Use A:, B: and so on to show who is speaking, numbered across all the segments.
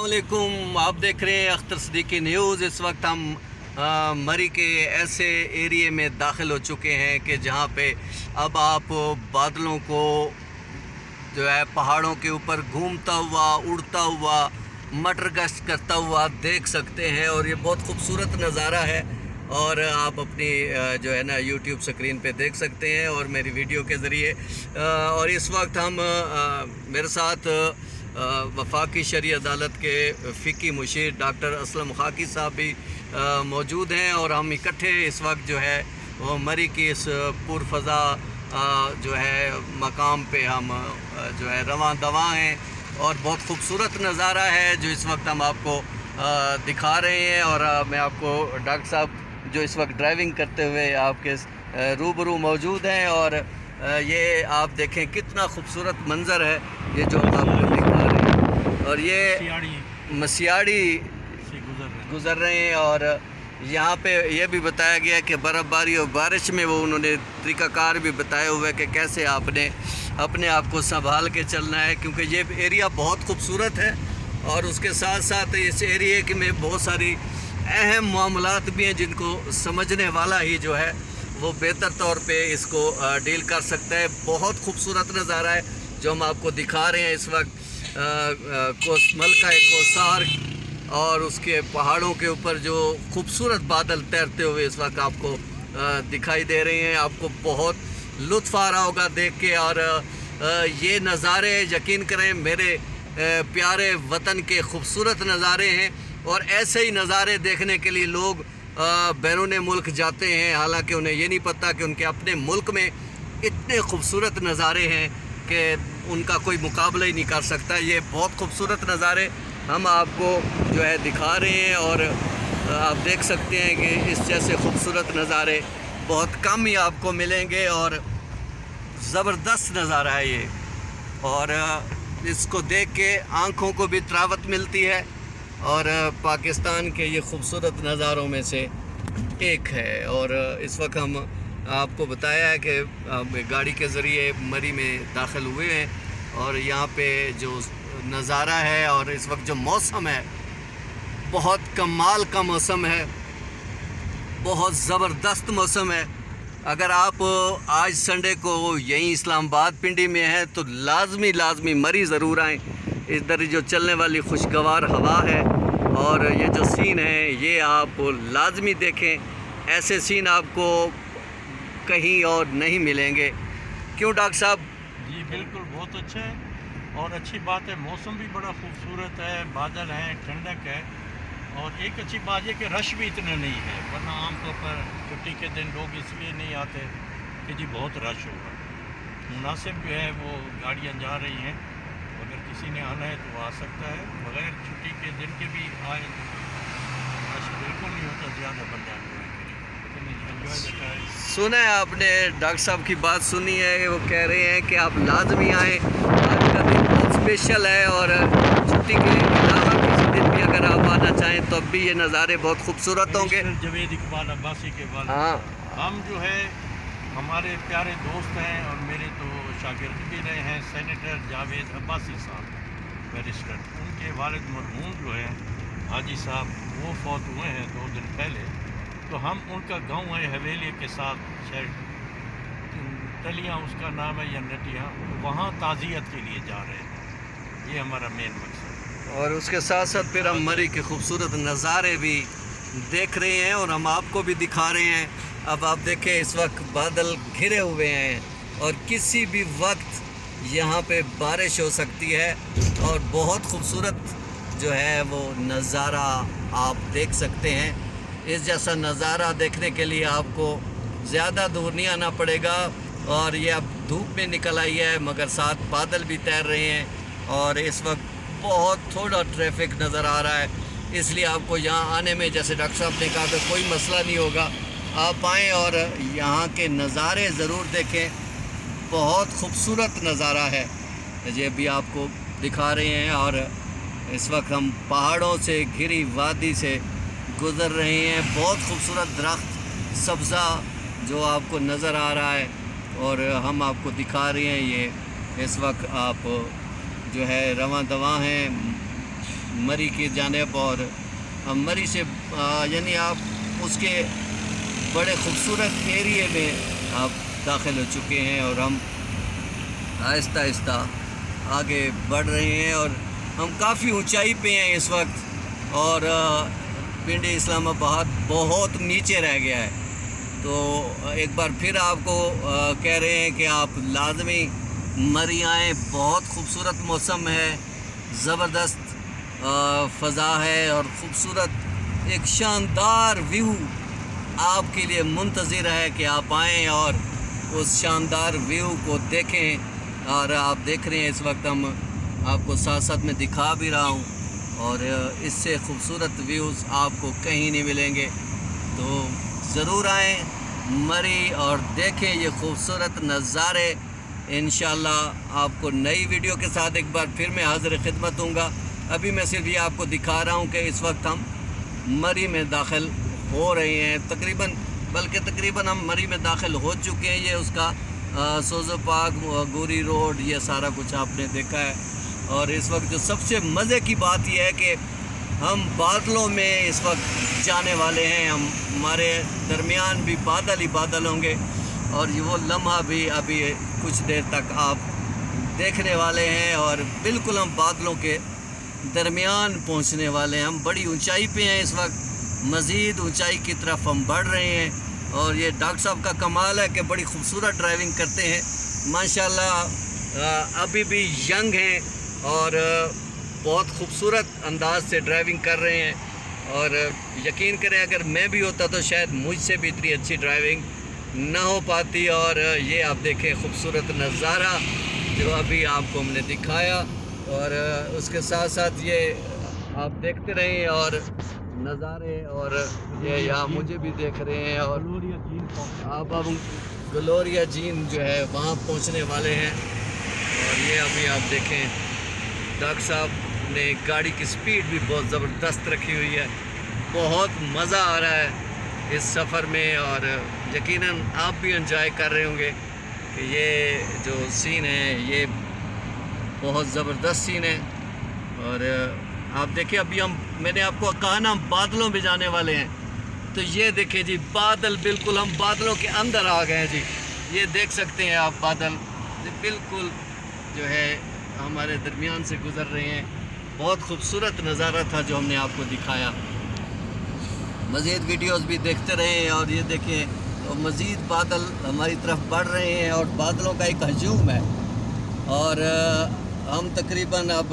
A: अस्सलामुअलैकुम। आप देख रहे हैं अख्तर सिद्दीकी न्यूज़। इस वक्त हम मरी के ऐसे एरिए में दाखिल हो चुके हैं कि जहां पे अब आप बादलों को जो है पहाड़ों के ऊपर घूमता हुआ, उड़ता हुआ, मटर गश्त करता हुआ देख सकते हैं और ये बहुत खूबसूरत नज़ारा है और आप अपनी जो है ना यूट्यूब स्क्रीन पे देख सकते हैं और मेरी वीडियो के ज़रिए। और इस वक्त हम मेरे साथ वफाकी शरई अदालत के फ़िकी मुशीर डॉक्टर असलम खाकी साहब भी मौजूद हैं और हम इकट्ठे इस वक्त जो है वो मरी की इस पुरफ़ज़ा जो है मकाम पे हम जो है रवां दवां हैं और बहुत खूबसूरत नज़ारा है जो इस वक्त हम आपको दिखा रहे हैं। और मैं आपको डॉक्टर साहब जो इस वक्त ड्राइविंग करते हुए आपके रूबरू मौजूद हैं और ये आप देखें कितना खूबसूरत मंज़र है ये जो हम आपको दिखा रहे हैं। और ये मसियाड़ी से गुज़र रहे हैं और यहाँ पे ये भी बताया गया कि बर्फ़बारी और बारिश में वो उन्होंने तरीक़ाकार भी बताया हुआ है कि कैसे आपने अपने आप को संभाल के चलना है, क्योंकि ये एरिया बहुत खूबसूरत है और उसके साथ साथ इस एरिए के में बहुत सारी अहम मामलात भी हैं जिनको समझने वाला ही जो है वो बेहतर तौर पे इसको डील कर सकता है। बहुत खूबसूरत नज़ारा है जो हम आपको दिखा रहे हैं इस वक्त। मलका कोसार और उसके पहाड़ों के ऊपर जो खूबसूरत बादल तैरते हुए इस वक्त आपको दिखाई दे रहे हैं। आपको बहुत लुत्फ़ आ रहा होगा देख के और ये नज़ारे यकीन करें मेरे प्यारे वतन के खूबसूरत नज़ारे हैं और ऐसे ही नज़ारे देखने के लिए लोग बैरून मुल्क जाते हैं, हालांकि उन्हें ये नहीं पता कि उनके अपने मुल्क में इतने खूबसूरत नज़ारे हैं कि उनका कोई मुकाबला ही नहीं कर सकता। ये बहुत खूबसूरत नज़ारे हम आपको जो है दिखा रहे हैं और आप देख सकते हैं कि इस जैसे खूबसूरत नज़ारे बहुत कम ही आपको मिलेंगे और ज़बरदस्त नज़ारा है ये। और इसको देख के आँखों को भी तरावत मिलती है और पाकिस्तान के ये खूबसूरत नज़ारों में से एक है। और इस वक्त हम आपको बताया है कि गाड़ी के ज़रिए मरी में दाखिल हुए हैं और यहाँ पे जो नज़ारा है और इस वक्त जो मौसम है बहुत कमाल का मौसम है, बहुत ज़बरदस्त मौसम है। अगर आप आज संडे को यहीं इस्लामाबाद पिंडी में हैं तो लाजमी मरी ज़रूर आएँ। इधर जो चलने वाली खुशगवार हवा है और ये जो सीन है ये आप लाजमी देखें। ऐसे सीन आपको कहीं और नहीं मिलेंगे। क्यों डॉक्टर साहब?
B: जी बिल्कुल, बहुत अच्छा है और अच्छी बात है। मौसम भी बड़ा खूबसूरत है, बादल हैं, ठंडक है और एक अच्छी बात है कि रश भी इतना नहीं है, वरना आमतौर पर छुट्टी के दिन लोग इसलिए नहीं आते कि जी बहुत रश होगा। मुनासिब जो है वो गाड़ियाँ जा रही हैं, अगर किसी ने आना है तो आ सकता है, बगैर छुट्टी के दिन के भी आए रश बिल्कुल नहीं होता ज़्यादा बन जाने के लिए, लेकिन एंजॉय देता है।
A: सुना है आपने डॉक्टर साहब की बात सुनी है, वो कह रहे हैं कि आप लाजमी आएँ, आज का दिन बहुत स्पेशल है और छुट्टी के अलावा किसी दिन भी अगर आप आना चाहें तो अब भी ये नज़ारे बहुत खूबसूरत होंगे।
B: जवेद इकबाल अब्बासी के बाद हम जो है हमारे प्यारे दोस्त हैं और मेरे तो शागिर्द भी रहे हैं, सेनेटर जावेद अब्बासी साहब बैरिस्टर, उनके वालिद मरहूम जो हैं हाजी साहब वो फौत हुए हैं 2 दिन पहले। तो हम उनका गांव है हवेली के साथ, शायद टलियाँ उसका नाम है या नटियाँ, तो वहाँ ताज़ियत के लिए जा रहे हैं। ये हमारा मेन मकसद है।
A: और उसके साथ साथ फिर हम मरी के खूबसूरत नज़ारे भी देख रहे हैं और हम आपको भी दिखा रहे हैं। अब आप देखें इस वक्त बादल घिरे हुए हैं और किसी भी वक्त यहाँ पे बारिश हो सकती है और बहुत खूबसूरत जो है वो नज़ारा आप देख सकते हैं। इस जैसा नज़ारा देखने के लिए आपको ज़्यादा दूर नहीं आना पड़ेगा और ये अब धूप में निकल आई है मगर साथ बादल भी तैर रहे हैं और इस वक्त बहुत थोड़ा ट्रैफिक नज़र आ रहा है, इसलिए आपको यहाँ आने में, जैसे डॉक्टर साहब ने कहा, कि कोई मसला नहीं होगा। आप आएँ और यहाँ के नज़ारे ज़रूर देखें, बहुत खूबसूरत नज़ारा है ये भी आपको दिखा रहे हैं। और इस वक्त हम पहाड़ों से घिरी वादी से गुज़र रहे हैं, बहुत खूबसूरत दरख्त सब्ज़ा जो आपको नज़र आ रहा है और हम आपको दिखा रहे हैं। ये इस वक्त आप जो है रवां दवां हैं मरी की जानिब और मरी से यानी आप उसके बड़े ख़ूबसूरत एरिए में आप दाखिल हो चुके हैं और हम आहिस्ता आहिस्ता आगे बढ़ रहे हैं और हम काफ़ी ऊंचाई पे हैं इस वक्त और पिंड इस्लामाबाद बहुत नीचे रह गया है। तो एक बार फिर आपको कह रहे हैं कि आप लाजमी मरी आएँ। बहुत खूबसूरत मौसम है, ज़बरदस्त फ़ज़ा है और ख़ूबसूरत एक शानदार व्यू आपके लिए मुंतज़िर है कि आप आएँ और उस शानदार व्यू को देखें। और आप देख रहे हैं इस वक्त हम आपको साथ साथ में दिखा भी रहा हूँ और इससे ख़ूबसूरत व्यूज़ आपको कहीं नहीं मिलेंगे। तो ज़रूर आएँ मरी और देखें ये खूबसूरत नज़ारे। इंशाल्लाह आपको नई वीडियो के साथ एक बार फिर मैं हाज़िर खिदमत दूँगा। अभी मैं सिर्फ ये आपको दिखा रहा हूँ कि इस वक्त हम मरी में दाखिल हो रहे हैं। तकरीबन हम मरी में दाखिल हो चुके हैं। ये उसका सोज़ो पार्क, गोरी रोड, ये सारा कुछ आपने देखा है। और इस वक्त जो सबसे मज़े की बात यह है कि हम बादलों में इस वक्त जाने वाले हैं। हमारे दरमियान भी बादल ही बादल होंगे और ये वो लम्हा भी अभी कुछ देर तक आप देखने वाले हैं और बिल्कुल हम बादलों के दरमियान पहुंचने वाले हैं। हम बड़ी ऊंचाई पे हैं इस वक्त, मज़ीद ऊंचाई की तरफ हम बढ़ रहे हैं। और ये डॉक्टर साहब का कमाल है कि बड़ी खूबसूरत ड्राइविंग करते हैं माशाल्लाह। अभी भी यंग हैं और बहुत खूबसूरत अंदाज से ड्राइविंग कर रहे हैं। और यकीन करें अगर मैं भी होता तो शायद मुझसे भी इतनी अच्छी ड्राइविंग ना हो पाती। और ये आप देखें खूबसूरत नज़ारा जो अभी आपको हमने दिखाया और उसके साथ साथ ये आप देखते रहें और नज़ारे। और ये यहाँ मुझे भी देख रहे हैं और अब हम ग्लोरिया झील जो है वहाँ पहुँचने वाले हैं। और ये अभी आप देखें डॉक्टर साहब ने गाड़ी की स्पीड भी बहुत ज़बरदस्त रखी हुई है। बहुत मज़ा आ रहा है इस सफ़र में और यकीनन आप भी एंजॉय कर रहे होंगे कि ये जो सीन है ये बहुत ज़बरदस्त सीन है। और आप देखिए अभी मैंने आपको कहा ना हम बादलों में जाने वाले हैं। तो ये देखिए जी बादल, बिल्कुल हम बादलों के अंदर आ गए हैं जी। ये देख सकते हैं आप बादल बिल्कुल जो है हमारे दरमियान से गुज़र रहे हैं। बहुत खूबसूरत नज़ारा था जो हमने आपको दिखाया। मज़ीद वीडियोस भी देखते रहें और ये देखें तो मज़ीद बादल हमारी तरफ बढ़ रहे हैं और बादलों का एक हजूम है। और हम तकरीबन अब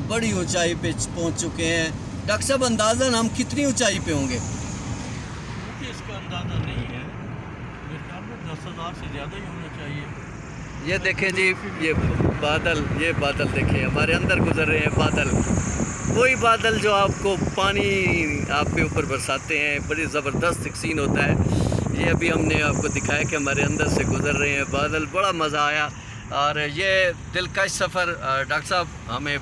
A: बड़ी ऊंचाई पे पहुंच चुके हैं। डॉक्टर साहब अंदाज़न हम कितनी ऊंचाई पे होंगे?
B: मुझे इसका अंदाज़ा नहीं है, मेरे ख्याल में 10,000 से ज़्यादा ही होना चाहिए।
A: ये देखें जी ये बादल देखें हमारे अंदर गुजर रहे हैं बादल। वही बादल जो आपको पानी आपके ऊपर बरसाते हैं। बड़ी ज़बरदस्त एक सीन होता है। ये अभी हमने आपको दिखाया कि हमारे अंदर से गुजर रहे हैं बादल। बड़ा मज़ा आया और ये दिलकश सफ़र डॉक्टर साहब हमें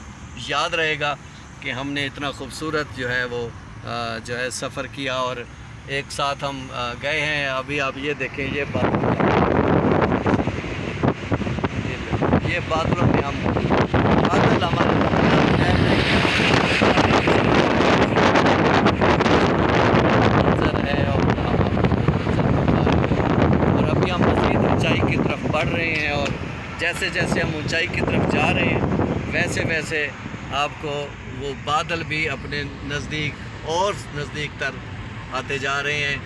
A: याद रहेगा कि हमने इतना खूबसूरत जो है वो जो है सफ़र किया और एक साथ हम गए हैं। अभी आप ये देखें ये बादलों में हम बादल हमारे मंजर है और अभी हम मज़ीद ऊंचाई की तरफ बढ़ रहे हैं। और जैसे जैसे हम ऊंचाई की तरफ जा रहे हैं वैसे वैसे आपको वो बादल भी अपने नज़दीक और नज़दीक तर आते जा रहे हैं।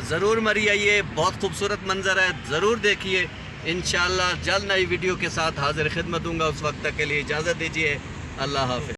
A: ज़रूर मरी आइए, बहुत खूबसूरत मंज़र है, ज़रूर देखिए। इंशाअल्लाह जल्द नई वीडियो के साथ हाज़िर खिदमत दूँगा। उस वक्त तक के लिए इजाज़त दीजिए। अल्लाह हाफ़िज़।